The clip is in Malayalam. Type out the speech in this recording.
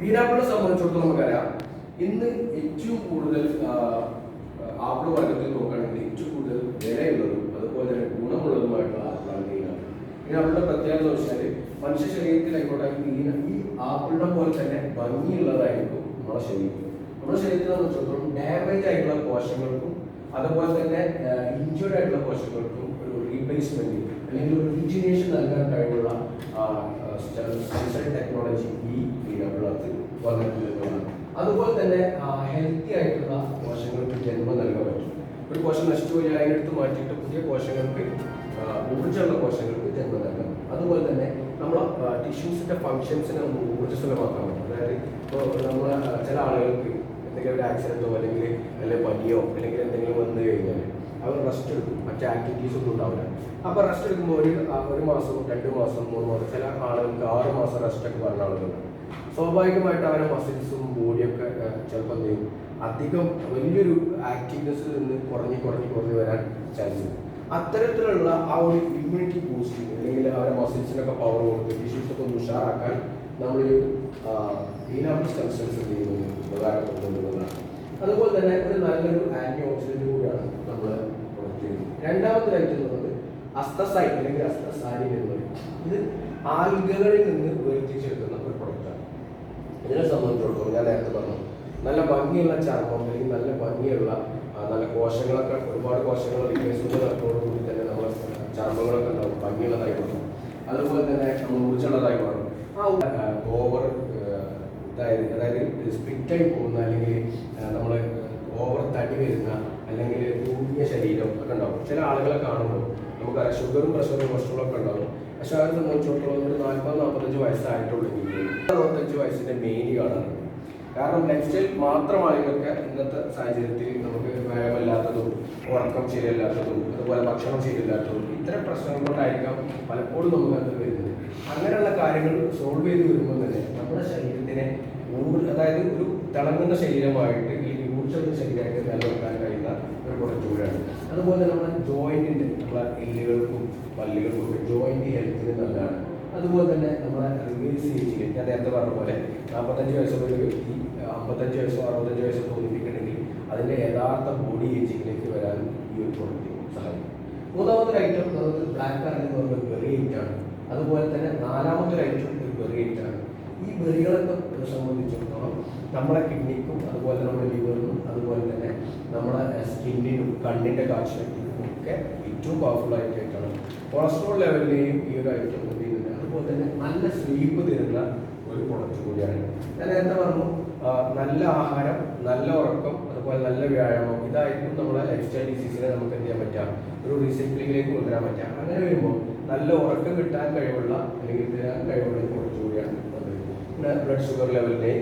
പീനാപ്പിളിനെ സംബന്ധിച്ചിടത്തോളം നമുക്കറിയാം, ഇന്ന് ഏറ്റവും കൂടുതൽ ആപ്പിൾ വർഗത്തിൽ നോക്കുകയാണെങ്കിൽ ഏറ്റവും കൂടുതൽ വിലയുള്ളതും അതുപോലെ തന്നെ ഗുണമുള്ളതുമായിട്ടുള്ള ആപ്പിളാണ് പീനാപ്പിൾ. പീനാപ്പിളിന്റെ പ്രത്യേകത എന്ന് വെച്ചാൽ മനുഷ്യ ശരീരത്തിലായിക്കോട്ടെ ഈ ആപ്പിളിനെ പോലെ തന്നെ ഭംഗിയുള്ളതായിരിക്കും നമ്മുടെ ശരീരം. നമ്മുടെ ശരീരത്തെ സംബന്ധിച്ചിടത്തോളം ഡാമേജ് ആയിട്ടുള്ള കോശങ്ങൾക്കും അതുപോലെ തന്നെ ഇൻജേർഡ് ആയിട്ടുള്ള കോശങ്ങൾക്കും ഒരു റീപ്ലേസ്മെന്റ് അല്ലെങ്കിൽ ഒരു റീജിനേഷൻ നൽകാൻ കഴിവുള്ള ടെക്നോളജി ഈ പീനാപ്പിളിനകത്ത് വന്നിട്ടുള്ളതാണ്. അതുപോലെ തന്നെ ഹെൽത്തി ആയിട്ടുള്ള കോശങ്ങൾക്ക് ജന്മം നൽകാൻ പറ്റും. ഒരു കോശം നശിച്ചു പോയാൽ അതിനെടുത്ത് മാറ്റിയിട്ട് പുതിയ കോശങ്ങൾക്ക് ഊർജ്ജമുള്ള കോശങ്ങൾക്ക് ജന്മം നൽകാം. അതുപോലെ തന്നെ നമ്മളെ ടിഷ്യൂസിന്റെ ഫങ്ഷൻസിനെ നമുക്ക് ഊർജ്ജസ്വലമാക്കാൻ പറ്റും. അതായത് ഇപ്പോൾ നമ്മൾ ചില ആളുകൾക്ക് എന്തെങ്കിലും ഒരു ആക്സിഡന്റോ അല്ലെങ്കിൽ പനിയോ അല്ലെങ്കിൽ എന്തെങ്കിലും വന്നു കഴിഞ്ഞാൽ അവർ റെസ്റ്റ് എടുക്കും, മറ്റു ആക്ടിവിറ്റീസ് ഒന്നും ഉണ്ടാവില്ല. അപ്പോൾ റെസ്റ്റ് എടുക്കുമ്പോൾ ഒരു മാസം 2 മാസം 3 മാസം ചില ആളുകൾക്ക് 6 മാസം റെസ്റ്റ് ഒക്കെ പറഞ്ഞ ആളുകളുണ്ട്. സ്വാഭാവികമായിട്ട് അവരുടെ മസിൽസും ബോഡിയൊക്കെ ചിലപ്പോൾ എന്ത് ചെയ്യും, അധികം വലിയൊരു ആക്റ്റീവ്നെസ്സിൽ നിന്ന് കുറഞ്ഞ് വരാൻ ചാൻസ് ഉണ്ട്. അത്തരത്തിലുള്ള ആ ഒരു ഇമ്മ്യൂണിറ്റി ബൂസ്റ്റിങ് അല്ലെങ്കിൽ അവരുടെ മസിൽസിനൊക്കെ പവർ കൊടുത്ത് ടിഷ്യൂസൊക്കെ ഒന്ന് ഉഷാറാക്കാൻ നമ്മളൊരു പീനാപ്പിൾ സബ്സ്റ്റൻസ് എന്ത് ചെയ്യുന്നത് ഉപകാരപ്പെടുന്നതാണ്. അതുപോലെ തന്നെ ഒരു നല്ലൊരു ആന്റി ഓക്സിഡന്റ് കൂടിയാണ് നമ്മൾ പ്രൊഡക്റ്റ് ചെയ്യുന്നത്. രണ്ടാമത്തെ ഐറ്റം എന്നുള്ളത് അസ്തസൈൻ അല്ലെങ്കിൽ അസ്തസാരിൻ എന്ന് പറയും. ഇത് ആൽഗകളിൽ നിന്ന് വേർതിരിച്ചെടുക്കുന്ന ഒരു പ്രൊഡക്റ്റാണ്. ഇതിനെ സംബന്ധിച്ചിടത്തോളം ഞാൻ നേരത്തെ പറഞ്ഞു, നല്ല ഭംഗിയുള്ള ചർമ്മം അല്ലെങ്കിൽ നല്ല ഭംഗിയുള്ള നല്ല കോശങ്ങളൊക്കെ, ഒരുപാട് കോശങ്ങൾ റീപ്ലേസ്മെന്റ് നടക്കുന്നതോടുകൂടി തന്നെ നമ്മുടെ ചർമ്മങ്ങളൊക്കെ ഉണ്ടാവും, ഭംഗിയുള്ളതായി മാറും. അതുപോലെ തന്നെ നമ്മൾ ഊർജ്ജമുള്ളതായി മാറും. ആ ഓവർ അതായത് സ്പിറ്റായി പോകുന്ന അല്ലെങ്കിൽ നമ്മൾ ഓവർ തടി വരുന്ന അല്ലെങ്കിൽ തൂങ്ങിയ ശരീരം ഒക്കെ ഉണ്ടാവും. ചില ആളുകളെ കാണുമ്പോൾ നമുക്കറിയാം ഷുഗറും പ്രഷറും കൊളസ്ട്രോളൊക്കെ ഉണ്ടാവും. പക്ഷെ അവരെ സംബന്ധിച്ചിടത്തോളം ഒരു 40-45 വയസ്സായിട്ടുള്ളെങ്കിൽ 65 വയസ്സിന്റെ മെയിൻ കാണാറുണ്ട്. കാരണം ലൈഫ് സ്റ്റൈൽ മാത്രമാണ് ഇതൊക്കെ ഇന്നത്തെ സാഹചര്യത്തിൽ നമുക്ക് വ്യായാമമില്ലാത്തതും ഉറക്കം ശരിയല്ലാത്തതും അതുപോലെ ഭക്ഷണം ശരിയല്ലാത്തതും ഇത്തരം പ്രശ്നങ്ങൾ കൊണ്ടായിരിക്കാം പലപ്പോഴും നമുക്ക് അത് വരുന്നത്. അങ്ങനെയുള്ള കാര്യങ്ങൾ സോൾവ് ചെയ്ത് വരുമ്പോൾ തന്നെ നമ്മുടെ ശരീരത്തിനെ അതായത് ഒരു തിളങ്ങുന്ന ശരീരമായിട്ട് അല്ലെങ്കിൽ ഊർജ്ജമുള്ള ശരീരമായിട്ട് നിലനിർത്താൻ കഴിയുന്ന ഒരു പ്രൊഡക്റ്റ് കൂടിയാണ്. അതുപോലെ തന്നെ നമ്മുടെ ജോയിന്റിന്റെ നമ്മളെ എല്ലുകൾക്കും പല്ലുകൾക്കും ഒക്കെ ജോയിന്റ് ഹെൽത്തിന് നല്ലതാണ്. അതുപോലെ തന്നെ നമ്മളെ റിവേഴ്സ് ഏജിൽ ഞാൻ നേരത്തെ പറഞ്ഞ പോലെ 45 വയസ്സുള്ള ഒരു വ്യക്തി 55 വയസ്സോ 65 വയസ്സോ തോന്നിപ്പിക്കണമെങ്കിൽ അതിന്റെ യഥാർത്ഥ ബോഡി ഏജിങ്ങിലേക്ക് വരാൻ ഈ ഒരു പ്രൊഡക്റ്റ് സഹായിക്കും. മൂന്നാമത്തെ ഐറ്റം നമുക്ക് ബ്ലാക്ക് കാർഡ് എന്ന് പറഞ്ഞ ബെറി ഐറ്റാണ്. അതുപോലെ തന്നെ നാലാമത്തെ ഐറ്റം ഒരു ബെറി ഐറ്റാണ്. ഈ ബെറികളൊക്കെ സംബന്ധിച്ചിടത്തോളം നമ്മളെ കിഡ്നിക്കും അതുപോലെ തന്നെ നമ്മുടെ ലിവറിനും അതുപോലെ തന്നെ നമ്മുടെ സ്കിന്നിനും കണ്ണിന്റെ കാഴ്ചശക്തിക്കും ഒക്കെ ഏറ്റവും പവർഫുൾ ആയിട്ടാണ്. കൊളസ്ട്രോൾ ലെവലിലെയും ഈ ഒരു ഐറ്റം എന്ത് ചെയ്യുന്നുണ്ട്. അതുപോലെ തന്നെ നല്ല സ്ലീപ്പ് തരുന്ന ഒരു പ്രൊഡക്റ്റ് കൂടിയാണ്. ഞാൻ നേരത്തെ പറഞ്ഞു, നല്ല ആഹാരം, നല്ല ഉറക്കം, അതുപോലെ നല്ല വ്യായാമം, ഇതായിരിക്കും നമ്മുടെ ലൈഫ് സ്റ്റൈൽ ഡിസീസിനെ നമുക്ക് എന്ത് ചെയ്യാൻ പറ്റാം, ഒരു റീസൈക്ലിങ്ങിലേക്ക് കൊണ്ടുവരാൻ പറ്റാം. അങ്ങനെ വരുമ്പോൾ നല്ല ഉറക്കം കിട്ടാൻ കഴിവുള്ള അല്ലെങ്കിൽ തരാൻ കഴിവുള്ള പ്രൊഡക്റ്റ് കൂടിയാണ് ബ്ലഡ് ഷുഗർ ലെവലിനെ